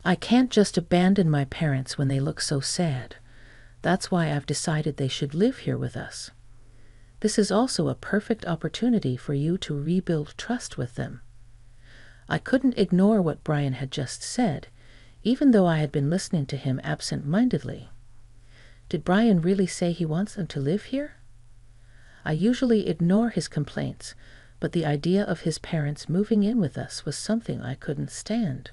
I can't just abandon my parents when they look so sad. That's why I've decided they should live here with us. This is also a perfect opportunity for you to rebuild trust with them." I couldn't ignore what Brian had just said, even though I had been listening to him absent-mindedly. Did Brian really say he wants them to live here? I usually ignore his complaints, but the idea of his parents moving in with us was something I couldn't stand.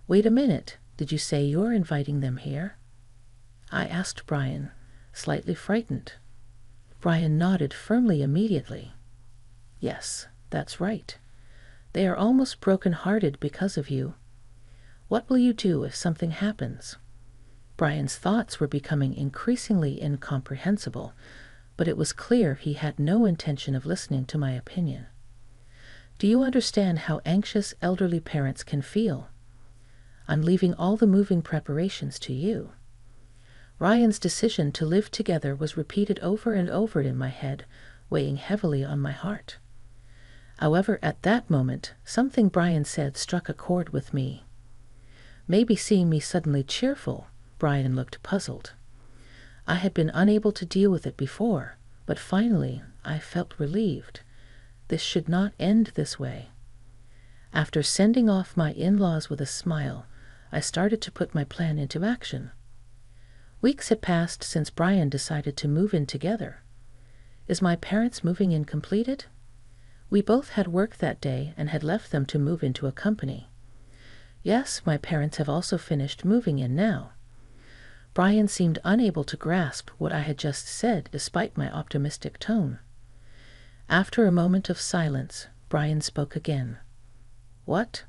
"Wait a minute, did you say you're inviting them here?" I asked Brian, slightly frightened. Brian nodded firmly immediately. "Yes, that's right. They are almost broken-hearted because of you. What will you do if something happens?" Brian's thoughts were becoming increasingly incomprehensible, but it was clear he had no intention of listening to my opinion. "Do you understand how anxious elderly parents can feel? I'm leaving all the moving preparations to you." Ryan's decision to live together was repeated over and over in my head, weighing heavily on my heart. However, at that moment, something Brian said struck a chord with me. Maybe seeing me suddenly cheerful, Brian looked puzzled. I had been unable to deal with it before, but finally I felt relieved. This should not end this way. After sending off my in-laws with a smile, I started to put my plan into action. Weeks had passed since Brian decided to move in together. Is my parents' moving in completed? We both had work that day and had left them to move into a company. Yes, my parents have also finished moving in now. Brian seemed unable to grasp what I had just said despite my optimistic tone. After a moment of silence, Brian spoke again. "What?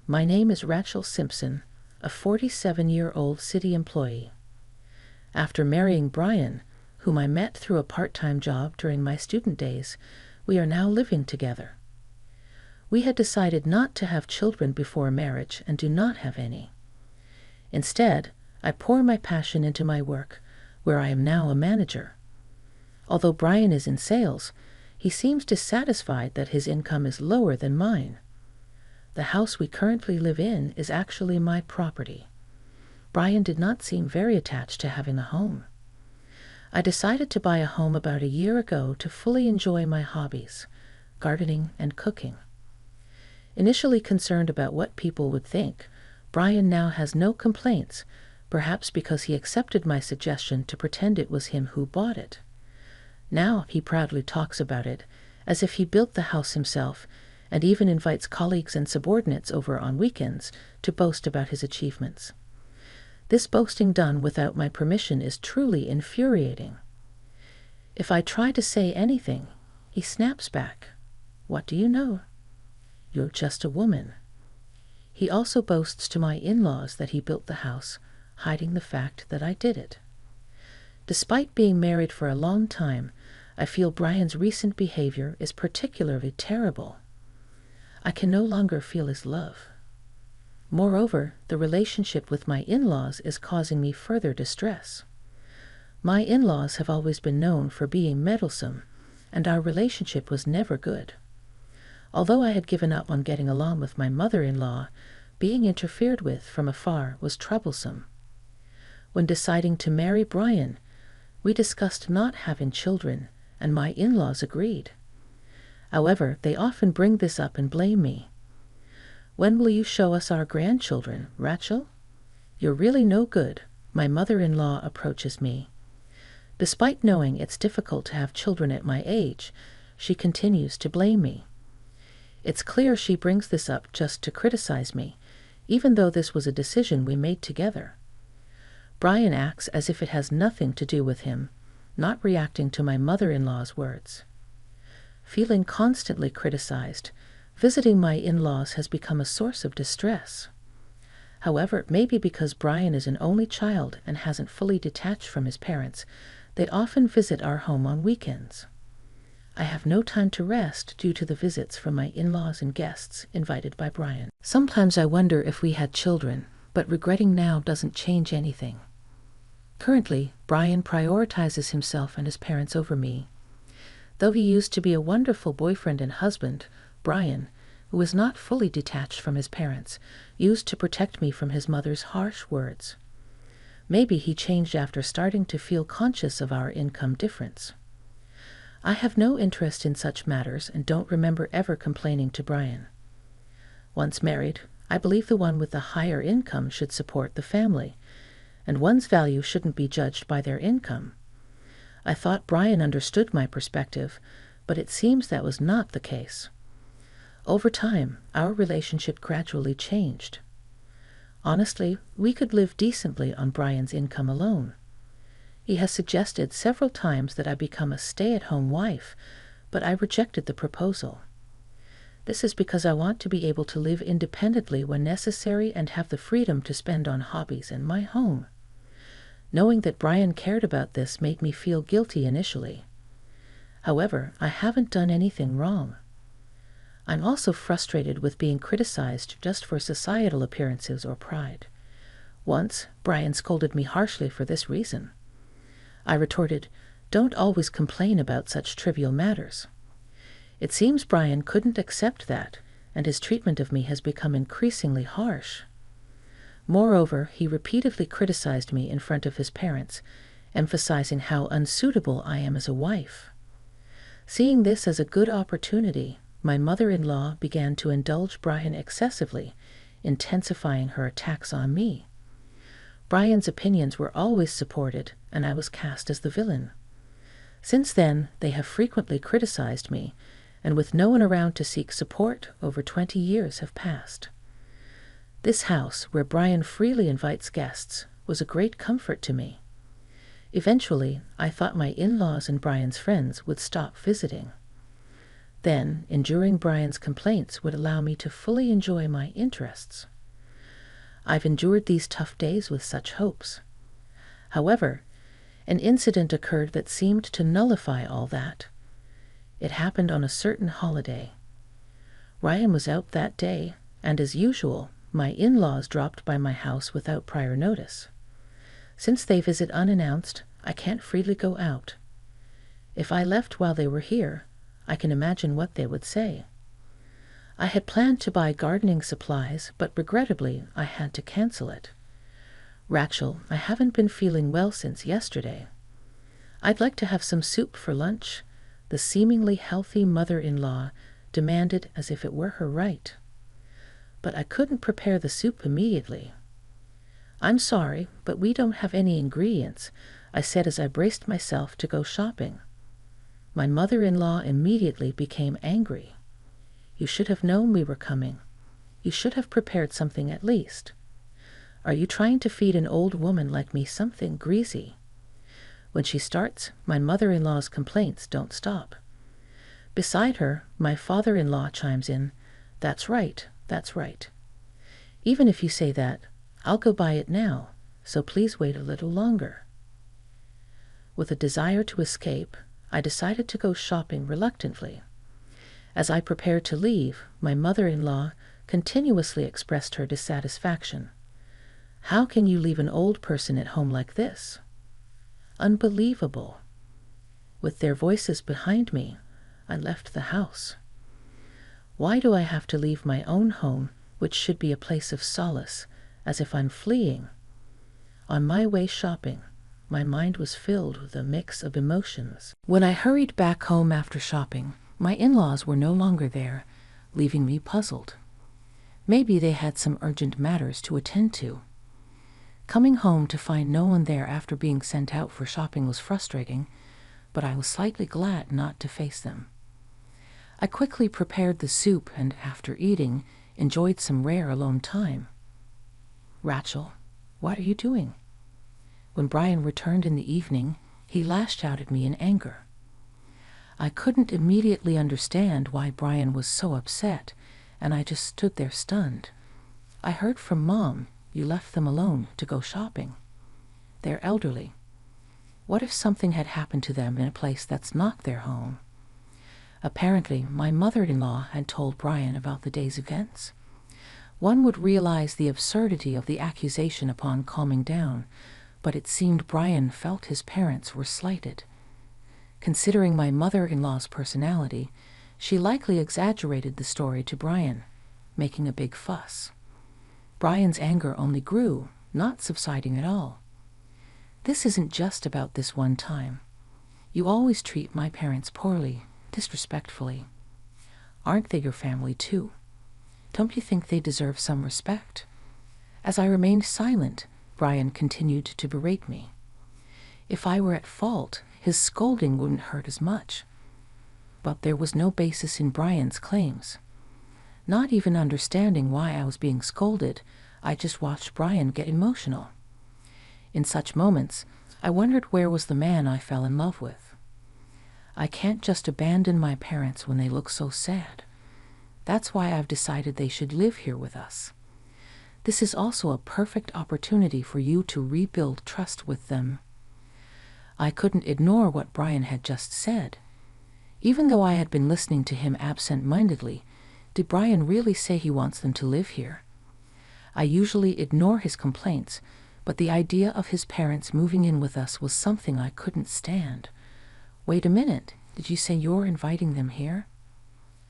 My name is Rachel Simpson, a 47-year-old city employee. After marrying Brian, whom I met through a part-time job during my student days, we are now living together. We had decided not to have children before marriage and do not have any. Instead, I pour my passion into my work, where I am now a manager. Although Brian is in sales, he seems dissatisfied that his income is lower than mine. The house we currently live in is actually my property. Brian did not seem very attached to having a home. I decided to buy a home about a year ago to fully enjoy my hobbies, gardening and cooking. Initially concerned about what people would think, Brian now has no complaints, perhaps because he accepted my suggestion to pretend it was him who bought it. Now he proudly talks about it, as if he built the house himself, and even invites colleagues and subordinates over on weekends to boast about his achievements. This boasting done without my permission is truly infuriating. If I try to say anything, he snaps back. "What do you know? You're just a woman." He also boasts to my in-laws that he built the house, hiding the fact that I did it. Despite being married for a long time, I feel Brian's recent behavior is particularly terrible. I can no longer feel his love. Moreover, the relationship with my in-laws is causing me further distress. My in-laws have always been known for being meddlesome, and our relationship was never good. Although I had given up on getting along with my mother-in-law, being interfered with from afar was troublesome. When deciding to marry Brian, we discussed not having children, and my in-laws agreed. However, they often bring this up and blame me. "When will you show us our grandchildren, Rachel? You're really no good," my mother-in-law approaches me. Despite knowing it's difficult to have children at my age, she continues to blame me. It's clear she brings this up just to criticize me, even though this was a decision we made together. Brian acts as if it has nothing to do with him, not reacting to my mother-in-law's words. Feeling constantly criticized, visiting my in-laws has become a source of distress. However, maybe because Brian is an only child and hasn't fully detached from his parents, they often visit our home on weekends. I have no time to rest due to the visits from my in-laws and guests invited by Brian. Sometimes I wonder if we had children, but regretting now doesn't change anything. Currently, Brian prioritizes himself and his parents over me. Though he used to be a wonderful boyfriend and husband, Brian, who was not fully detached from his parents, used to protect me from his mother's harsh words. Maybe he changed after starting to feel conscious of our income difference. I have no interest in such matters and don't remember ever complaining to Brian. Once married, I believe the one with the higher income should support the family, and one's value shouldn't be judged by their income. I thought Brian understood my perspective, but it seems that was not the case. Over time, our relationship gradually changed. Honestly, we could live decently on Brian's income alone. He has suggested several times that I become a stay-at-home wife, but I rejected the proposal. This is because I want to be able to live independently when necessary and have the freedom to spend on hobbies and my home. Knowing that Brian cared about this made me feel guilty initially. However, I haven't done anything wrong. I'm also frustrated with being criticized just for societal appearances or pride. Once, Brian scolded me harshly for this reason. I retorted, "Don't always complain about such trivial matters." It seems Brian couldn't accept that, and his treatment of me has become increasingly harsh. Moreover, he repeatedly criticized me in front of his parents, emphasizing how unsuitable I am as a wife. Seeing this as a good opportunity, my mother-in-law began to indulge Brian excessively, intensifying her attacks on me. Brian's opinions were always supported, and I was cast as the villain. Since then, they have frequently criticized me, and with no one around to seek support, over 20 years have passed. This house, where Brian freely invites guests, was a great comfort to me. Eventually, I thought my in-laws and Brian's friends would stop visiting. Then, enduring Brian's complaints would allow me to fully enjoy my interests. I've endured these tough days with such hopes. However, an incident occurred that seemed to nullify all that. It happened on a certain holiday. Ryan was out that day, and as usual, my in-laws dropped by my house without prior notice. Since they visit unannounced, I can't freely go out. If I left while they were here, I can imagine what they would say. I had planned to buy gardening supplies, but regrettably, I had to cancel it. Rachel, I haven't been feeling well since yesterday. I'd like to have some soup for lunch, the seemingly healthy mother-in-law demanded as if it were her right. But I couldn't prepare the soup immediately. "I'm sorry, but we don't have any ingredients," I said as I braced myself to go shopping. My mother-in-law immediately became angry. "You should have known we were coming. You should have prepared something at least. Are you trying to feed an old woman like me something greasy?" When she starts, my mother-in-law's complaints don't stop. Beside her, my father-in-law chimes in, "That's right, that's right. Even if you say that, I'll go buy it now, so please wait a little longer." With a desire to escape, I decided to go shopping reluctantly. As I prepared to leave, my mother-in-law continuously expressed her dissatisfaction. "How can you leave an old person at home like this? Unbelievable." With their voices behind me, I left the house. Why do I have to leave my own home, which should be a place of solace, as if I'm fleeing? On my way shopping, my mind was filled with a mix of emotions. When I hurried back home after shopping, my in-laws were no longer there, leaving me puzzled. Maybe they had some urgent matters to attend to. Coming home to find no one there after being sent out for shopping was frustrating, but I was slightly glad not to face them. I quickly prepared the soup and, after eating, enjoyed some rare alone time. "Rachel, what are you doing?" When Brian returned in the evening, he lashed out at me in anger. I couldn't immediately understand why Brian was so upset, and I just stood there stunned. "I heard from Mom you left them alone to go shopping. They're elderly. What if something had happened to them in a place that's not their home?" Apparently, my mother-in-law had told Brian about the day's events. One would realize the absurdity of the accusation upon calming down, but it seemed Brian felt his parents were slighted. Considering my mother-in-law's personality, She likely exaggerated the story to Brian, making a big fuss. Brian's anger only grew, not subsiding at all. This isn't just about this one time. You always treat my parents poorly, disrespectfully. Aren't they your family too? Don't you think they deserve some respect? As I remained silent, Brian continued to berate me. If I were at fault, his scolding wouldn't hurt as much. But there was no basis in Brian's claims. Not even understanding why I was being scolded, I just watched Brian get emotional. In such moments, I wondered where was the man I fell in love with. I can't just abandon my parents when they look so sad. That's why I've decided they should live here with us. This is also a perfect opportunity for you to rebuild trust with them. I couldn't ignore what Brian had just said. Even though I had been listening to him absent-mindedly, did Brian really say he wants them to live here? I usually ignore his complaints, but the idea of his parents moving in with us was something I couldn't stand. Wait a minute, did you say you're inviting them here?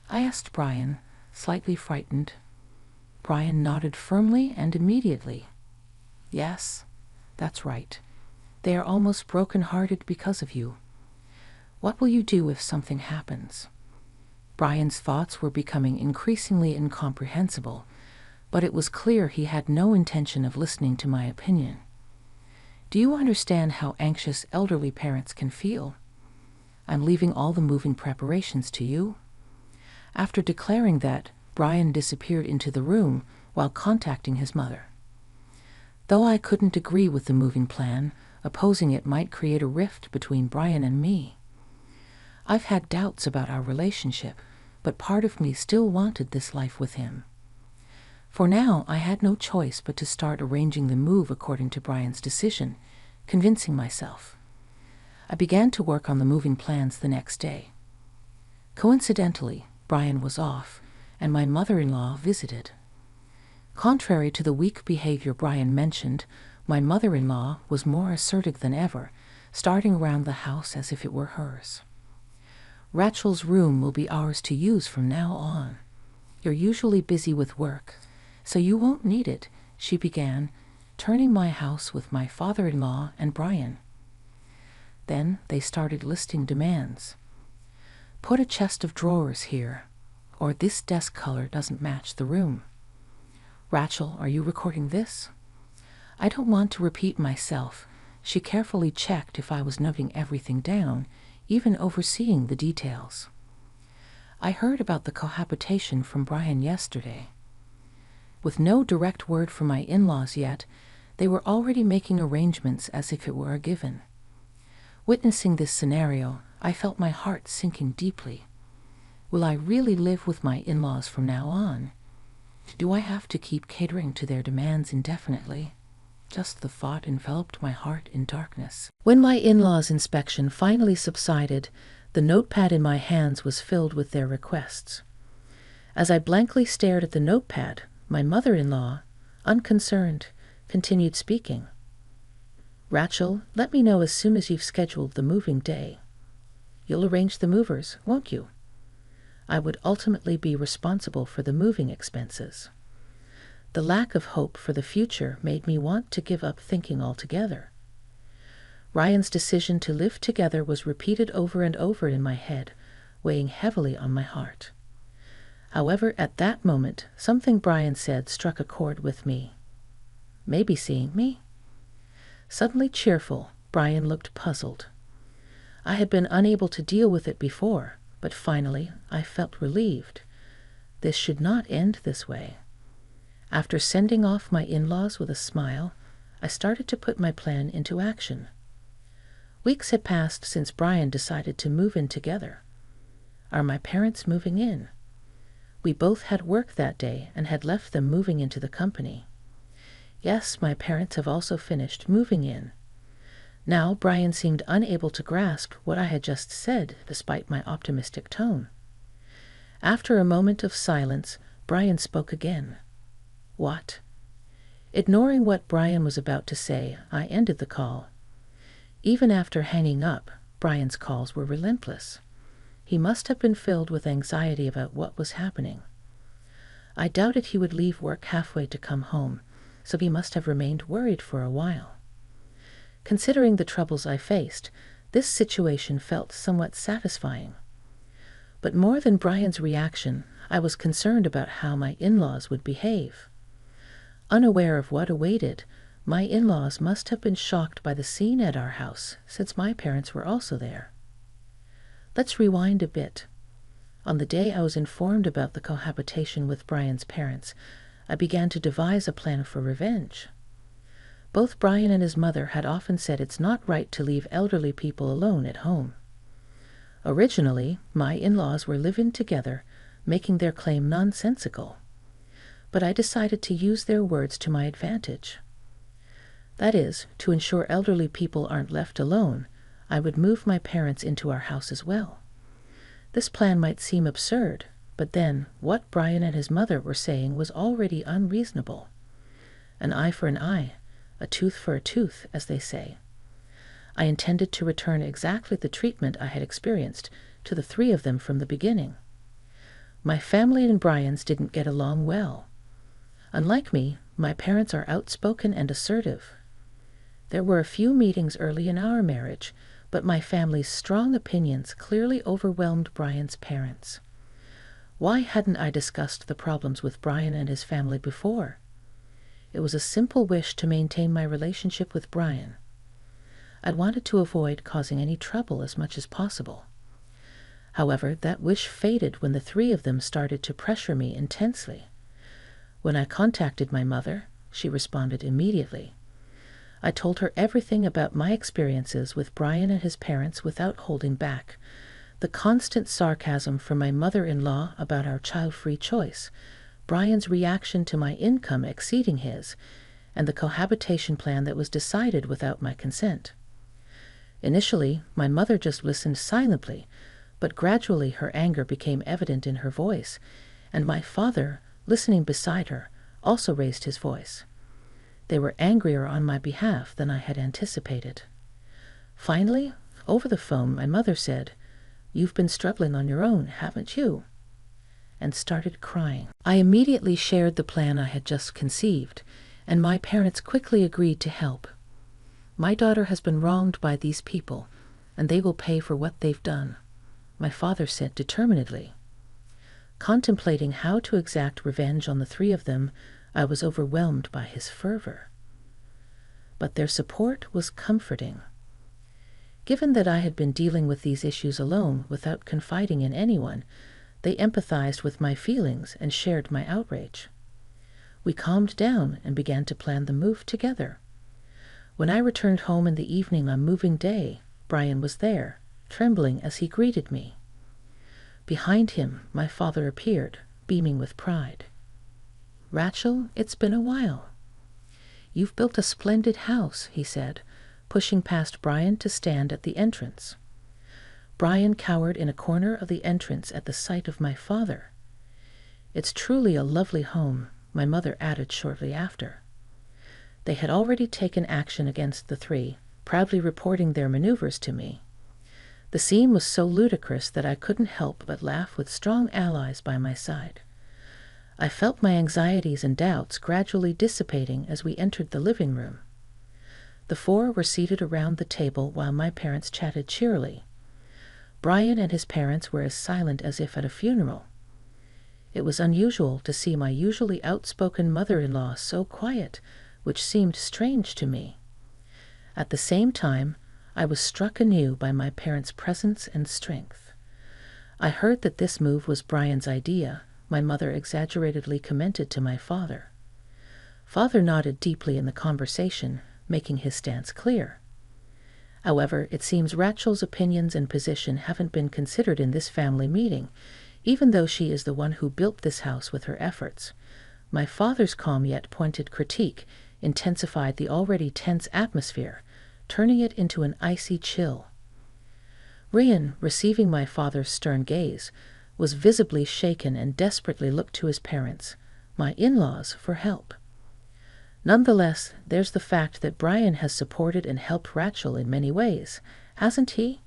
I asked Brian, slightly frightened. Brian nodded firmly and immediately. Yes, that's right. They are almost broken-hearted because of you. What will you do if something happens? Brian's thoughts were becoming increasingly incomprehensible, but it was clear he had no intention of listening to my opinion. Do you understand how anxious elderly parents can feel? I'm leaving all the moving preparations to you. After declaring that, Brian disappeared into the room while contacting his mother. Though I couldn't agree with the moving plan, opposing it might create a rift between Brian and me. I've had doubts about our relationship, but part of me still wanted this life with him. For now, I had no choice but to start arranging the move according to Brian's decision, convincing myself. I began to work on the moving plans the next day. Coincidentally, Brian was off, and my mother-in-law visited. Contrary to the weak behavior Brian mentioned, my mother-in-law was more assertive than ever, starting around the house as if it were hers. Rachel's room will be ours to use from now on. You're usually busy with work, so you won't need it, she began, turning my house with my father-in-law and Brian. Then they started listing demands. Put a chest of drawers here, or this desk color doesn't match the room. Rachel, are you recording this? I don't want to repeat myself. She carefully checked if I was noting everything down, even overseeing the details. I heard about the cohabitation from Brian yesterday. With no direct word from my in-laws yet, they were already making arrangements as if it were a given. Witnessing this scenario, I felt my heart sinking deeply. Will I really live with my in-laws from now on? Do I have to keep catering to their demands indefinitely? Just the thought enveloped my heart in darkness. When my in-laws' inspection finally subsided, the notepad in my hands was filled with their requests. As I blankly stared at the notepad, my mother-in-law, unconcerned, continued speaking. Rachel, let me know as soon as you've scheduled the moving day. You'll arrange the movers, won't you? I would ultimately be responsible for the moving expenses. The lack of hope for the future made me want to give up thinking altogether. Ryan's decision to live together was repeated over and over in my head, weighing heavily on my heart. However, at that moment, something Brian said struck a chord with me. Maybe seeing me? Suddenly cheerful, Brian looked puzzled. I had been unable to deal with it before, but finally I felt relieved. This should not end this way. After sending off my in-laws with a smile, I started to put my plan into action. Weeks had passed since Brian decided to move in together. Are my parents moving in? We both had work that day and had left them moving into the company. Yes, my parents have also finished moving in. Now Brian seemed unable to grasp what I had just said, despite my optimistic tone. After a moment of silence, Brian spoke again. What? Ignoring what Brian was about to say, I ended the call. Even after hanging up, Brian's calls were relentless. He must have been filled with anxiety about what was happening. I doubted he would leave work halfway to come home, so he must have remained worried for a while. Considering the troubles I faced, this situation felt somewhat satisfying. But more than Brian's reaction, I was concerned about how my in-laws would behave. Unaware of what awaited, my in-laws must have been shocked by the scene at our house, since my parents were also there. Let's rewind a bit. On the day I was informed about the cohabitation with Brian's parents, I began to devise a plan for revenge. Both Brian and his mother had often said it's not right to leave elderly people alone at home. Originally, my in-laws were living together, making their claim nonsensical. But I decided to use their words to my advantage. That is, to ensure elderly people aren't left alone, I would move my parents into our house as well. This plan might seem absurd, but then what Brian and his mother were saying was already unreasonable. An eye for an eye, a tooth for a tooth, as they say. I intended to return exactly the treatment I had experienced to the three of them from the beginning. My family and Brian's didn't get along well. Unlike me, my parents are outspoken and assertive. There were a few meetings early in our marriage, but my family's strong opinions clearly overwhelmed Brian's parents. Why hadn't I discussed the problems with Brian and his family before? It was a simple wish to maintain my relationship with Brian. I'd wanted to avoid causing any trouble as much as possible. However, that wish faded when the three of them started to pressure me intensely. When I contacted my mother, she responded immediately. I told her everything about my experiences with Brian and his parents without holding back. The constant sarcasm from my mother-in-law about our child-free choice, Brian's reaction to my income exceeding his, and the cohabitation plan that was decided without my consent. Initially, my mother just listened silently, but gradually her anger became evident in her voice, and my father, listening beside her, also raised his voice. They were angrier on my behalf than I had anticipated. Finally, over the phone, my mother said, "You've been struggling on your own, haven't you?" and started crying. I immediately shared the plan I had just conceived, and my parents quickly agreed to help. My daughter has been wronged by these people, and they will pay for what they've done, my father said determinedly. Contemplating how to exact revenge on the three of them, I was overwhelmed by his fervor. But their support was comforting. Given that I had been dealing with these issues alone without confiding in anyone, they empathized with my feelings and shared my outrage. We calmed down and began to plan the move together. When I returned home in the evening on moving day, Brian was there, trembling as he greeted me. Behind him, my father appeared, beaming with pride. "Rachel, it's been a while." "You've built a splendid house," he said, pushing past Brian to stand at the entrance. Brian cowered in a corner of the entrance at the sight of my father. "It's truly a lovely home," my mother added shortly after. They had already taken action against the three, proudly reporting their maneuvers to me. The scene was so ludicrous that I couldn't help but laugh with strong allies by my side. I felt my anxieties and doubts gradually dissipating as we entered the living room. The four were seated around the table while my parents chatted cheerily. Brian and his parents were as silent as if at a funeral. It was unusual to see my usually outspoken mother-in-law so quiet, which seemed strange to me. At the same time, I was struck anew by my parents' presence and strength. I heard that this move was Brian's idea, my mother exaggeratedly commented to my father. Father nodded deeply in the conversation, making his stance clear. However, it seems Rachel's opinions and position haven't been considered in this family meeting, even though she is the one who built this house with her efforts. My father's calm yet pointed critique intensified the already tense atmosphere, turning it into an icy chill. Rian, receiving my father's stern gaze, was visibly shaken and desperately looked to his parents, my in-laws, for help. Nonetheless, there's the fact that Brian has supported and helped Rachel in many ways, hasn't he?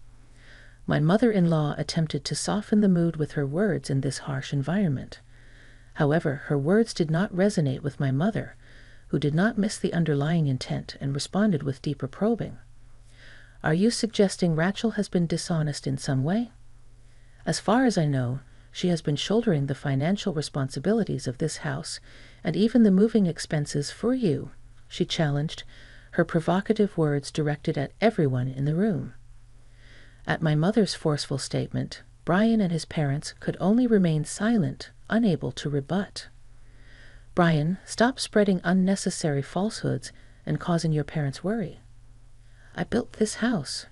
My mother-in-law attempted to soften the mood with her words in this harsh environment. However, her words did not resonate with my mother, who did not miss the underlying intent and responded with deeper probing. Are you suggesting Rachel has been dishonest in some way? As far as I know, she has been shouldering the financial responsibilities of this house and even the moving expenses for you, she challenged, her provocative words directed at everyone in the room. At my mother's forceful statement, Brian and his parents could only remain silent, unable to rebut. Brian, stop spreading unnecessary falsehoods and causing your parents worry. I built this house.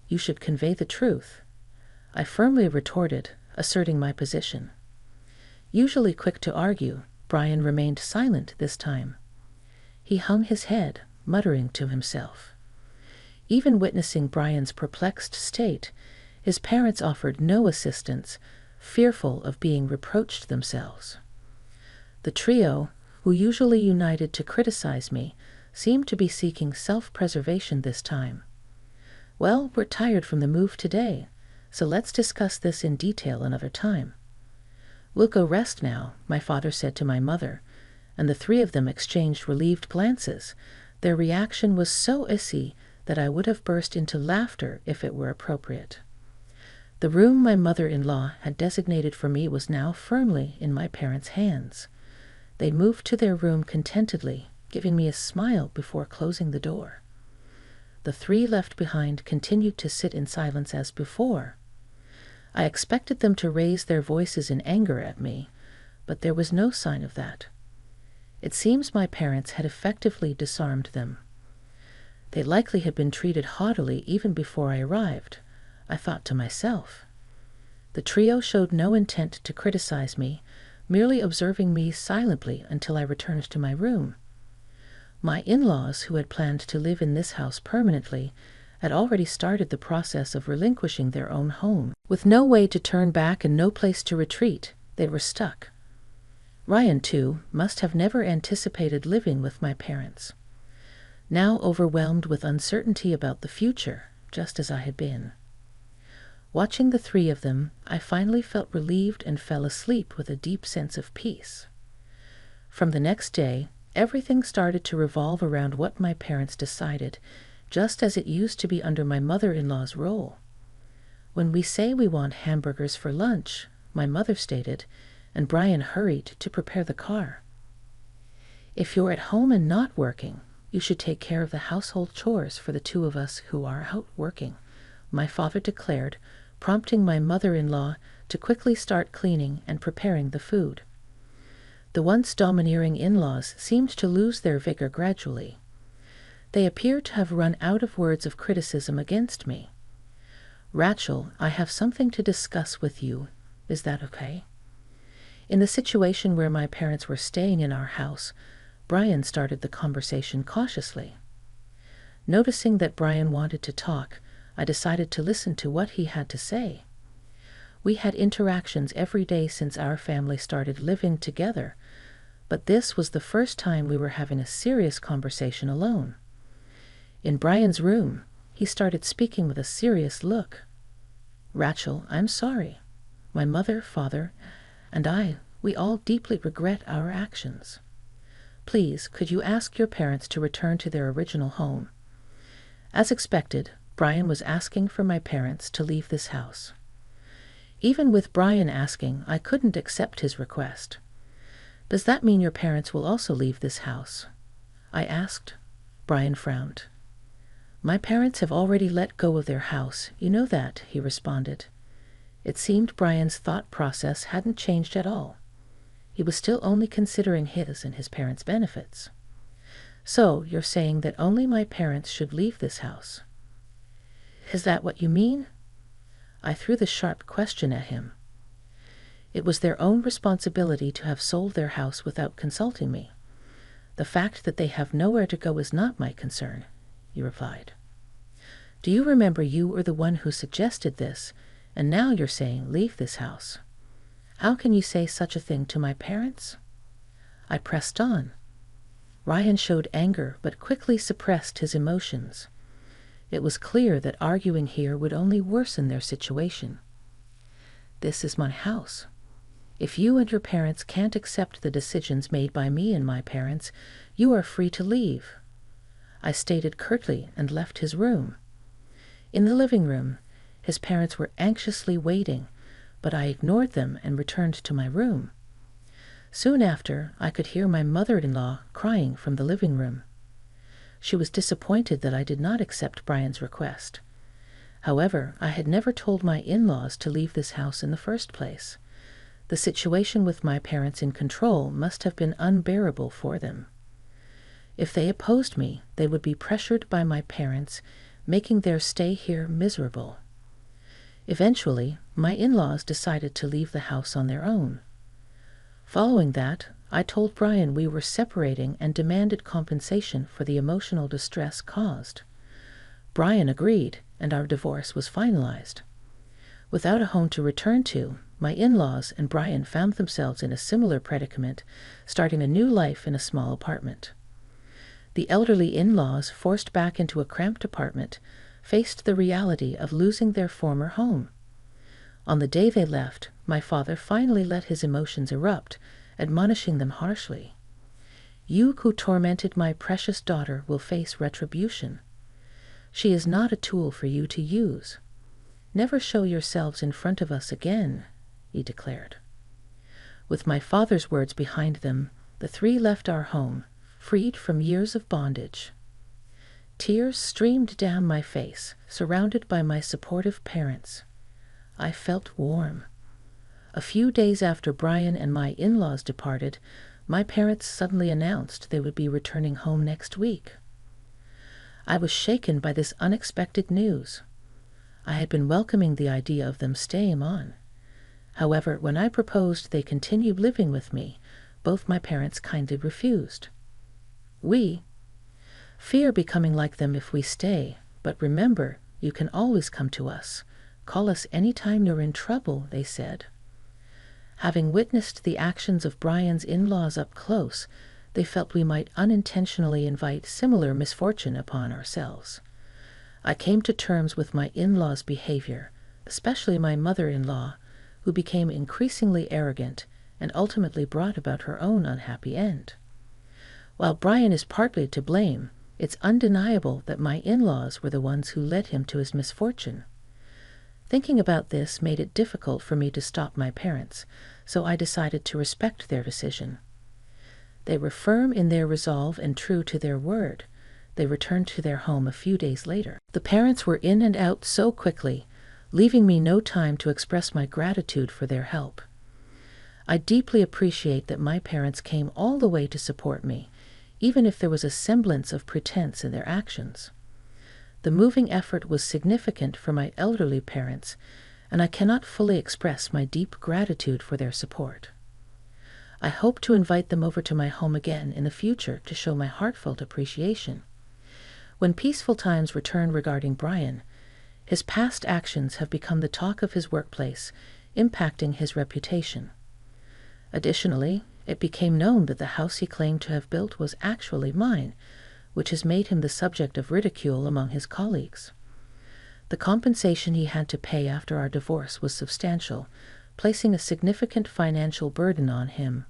You should convey the truth, I firmly retorted, asserting my position. Usually quick to argue, Brian remained silent this time. He hung his head, muttering to himself. Even witnessing Brian's perplexed state, his parents offered no assistance, fearful of being reproached themselves. The trio, who usually united to criticize me, seemed to be seeking self-preservation this time. Well, we're tired from the move today, so let's discuss this in detail another time. We'll go rest now, my father said to my mother, and the three of them exchanged relieved glances. Their reaction was so issy that I would have burst into laughter if it were appropriate. The room my mother-in-law had designated for me was now firmly in my parents' hands. They moved to their room contentedly, giving me a smile before closing the door. The three left behind continued to sit in silence as before. I expected them to raise their voices in anger at me, but there was no sign of that. It seems my parents had effectively disarmed them. They likely had been treated haughtily even before I arrived, I thought to myself. The trio showed no intent to criticize me, merely observing me silently until I returned to my room. My in-laws, who had planned to live in this house permanently, had already started the process of relinquishing their own home. With no way to turn back and no place to retreat, they were stuck. Ryan, too, must have never anticipated living with my parents. Now overwhelmed with uncertainty about the future, just as I had been. Watching the three of them, I finally felt relieved and fell asleep with a deep sense of peace. From the next day, everything started to revolve around what my parents decided, just as it used to be under my mother-in-law's role. When we say we want hamburgers for lunch, my mother stated, and Brian hurried to prepare the car. If you're at home and not working, you should take care of the household chores for the two of us who are out working, my father declared, prompting my mother-in-law to quickly start cleaning and preparing the food. The once domineering in-laws seemed to lose their vigor gradually. They appeared to have run out of words of criticism against me. Rachel, I have something to discuss with you. Is that okay? In the situation where my parents were staying in our house, Brian started the conversation cautiously. Noticing that Brian wanted to talk, I decided to listen to what he had to say. We had interactions every day since our family started living together, but this was the first time we were having a serious conversation alone. In Brian's room, he started speaking with a serious look. Rachel, I'm sorry. My mother, father, and I, we all deeply regret our actions. Please, could you ask your parents to return to their original home? As expected, Brian was asking for my parents to leave this house. Even with Brian asking, I couldn't accept his request. Does that mean your parents will also leave this house? I asked. Brian frowned. My parents have already let go of their house, you know that, he responded. It seemed Brian's thought process hadn't changed at all. He was still only considering his and his parents' benefits. So, you're saying that only my parents should leave this house? Is that what you mean? I threw the sharp question at him. It was their own responsibility to have sold their house without consulting me. The fact that they have nowhere to go is not my concern, he replied. Do you remember you were the one who suggested this, and now you're saying leave this house? How can you say such a thing to my parents? I pressed on. Ryan showed anger but quickly suppressed his emotions. It was clear that arguing here would only worsen their situation. This is my house. If you and your parents can't accept the decisions made by me and my parents, you are free to leave. I stated curtly and left his room. In the living room, his parents were anxiously waiting, but I ignored them and returned to my room. Soon after, I could hear my mother-in-law crying from the living room. She was disappointed that I did not accept Brian's request. However, I had never told my in-laws to leave this house in the first place. The situation with my parents in control must have been unbearable for them. If they opposed me, they would be pressured by my parents, making their stay here miserable. Eventually, my in-laws decided to leave the house on their own. Following that, I told Brian we were separating and demanded compensation for the emotional distress caused. Brian agreed, and our divorce was finalized. Without a home to return to, my in-laws and Brian found themselves in a similar predicament, starting a new life in a small apartment. The elderly in-laws, forced back into a cramped apartment, faced the reality of losing their former home. On the day they left, my father finally let his emotions erupt, admonishing them harshly. "You who tormented my precious daughter will face retribution. She is not a tool for you to use. Never show yourselves in front of us again," he declared. With my father's words behind them, the three left our home, freed from years of bondage. Tears streamed down my face, surrounded by my supportive parents. I felt warm. A few days after Brian and my in-laws departed, my parents suddenly announced they would be returning home next week. I was shaken by this unexpected news. I had been welcoming the idea of them staying on. However, when I proposed they continue living with me, both my parents kindly refused. We fear becoming like them if we stay, but remember, you can always come to us. Call us any time you're in trouble, they said. Having witnessed the actions of Brian's in-laws up close, they felt we might unintentionally invite similar misfortune upon ourselves. I came to terms with my in-laws' behavior, especially my mother-in-law, who became increasingly arrogant and ultimately brought about her own unhappy end. While Brian is partly to blame, it's undeniable that my in-laws were the ones who led him to his misfortune. Thinking about this made it difficult for me to stop my parents, so I decided to respect their decision. They were firm in their resolve and true to their word. They returned to their home a few days later. The parents were in and out so quickly, leaving me no time to express my gratitude for their help. I deeply appreciate that my parents came all the way to support me, even if there was a semblance of pretense in their actions. The moving effort was significant for my elderly parents, and I cannot fully express my deep gratitude for their support. I hope to invite them over to my home again in the future to show my heartfelt appreciation. When peaceful times return regarding Brian, his past actions have become the talk of his workplace, impacting his reputation. Additionally, it became known that the house he claimed to have built was actually mine, which has made him the subject of ridicule among his colleagues. The compensation he had to pay after our divorce was substantial, placing a significant financial burden on him.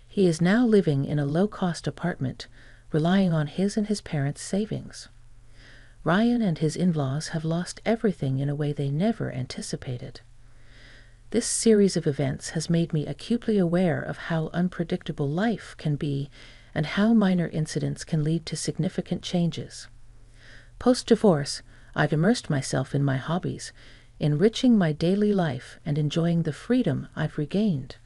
He is now living in a low-cost apartment, relying on his and his parents' savings. Ryan and his in-laws have lost everything in a way they never anticipated. This series of events has made me acutely aware of how unpredictable life can be and how minor incidents can lead to significant changes. Post-divorce, I've immersed myself in my hobbies, enriching my daily life and enjoying the freedom I've regained.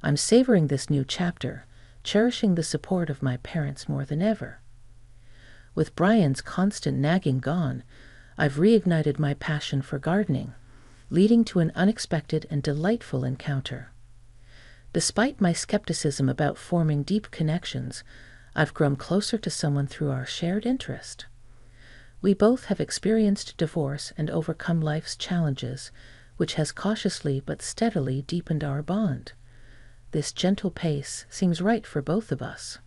I'm savoring this new chapter, cherishing the support of my parents more than ever. With Brian's constant nagging gone, I've reignited my passion for gardening, leading to an unexpected and delightful encounter. Despite my skepticism about forming deep connections, I've grown closer to someone through our shared interest. We both have experienced divorce and overcome life's challenges, which has cautiously but steadily deepened our bond. This gentle pace seems right for both of us.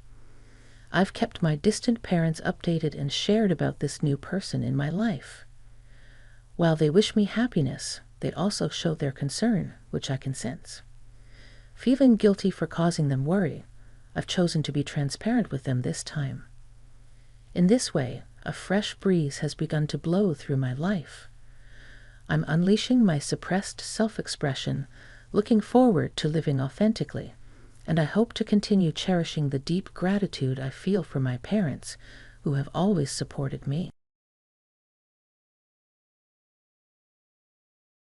I've kept my distant parents updated and shared about this new person in my life. While they wish me happiness, they also show their concern, which I can sense. Feeling guilty for causing them worry, I've chosen to be transparent with them this time. In this way, a fresh breeze has begun to blow through my life. I'm unleashing my suppressed self-expression, looking forward to living authentically, and I hope to continue cherishing the deep gratitude I feel for my parents, who have always supported me.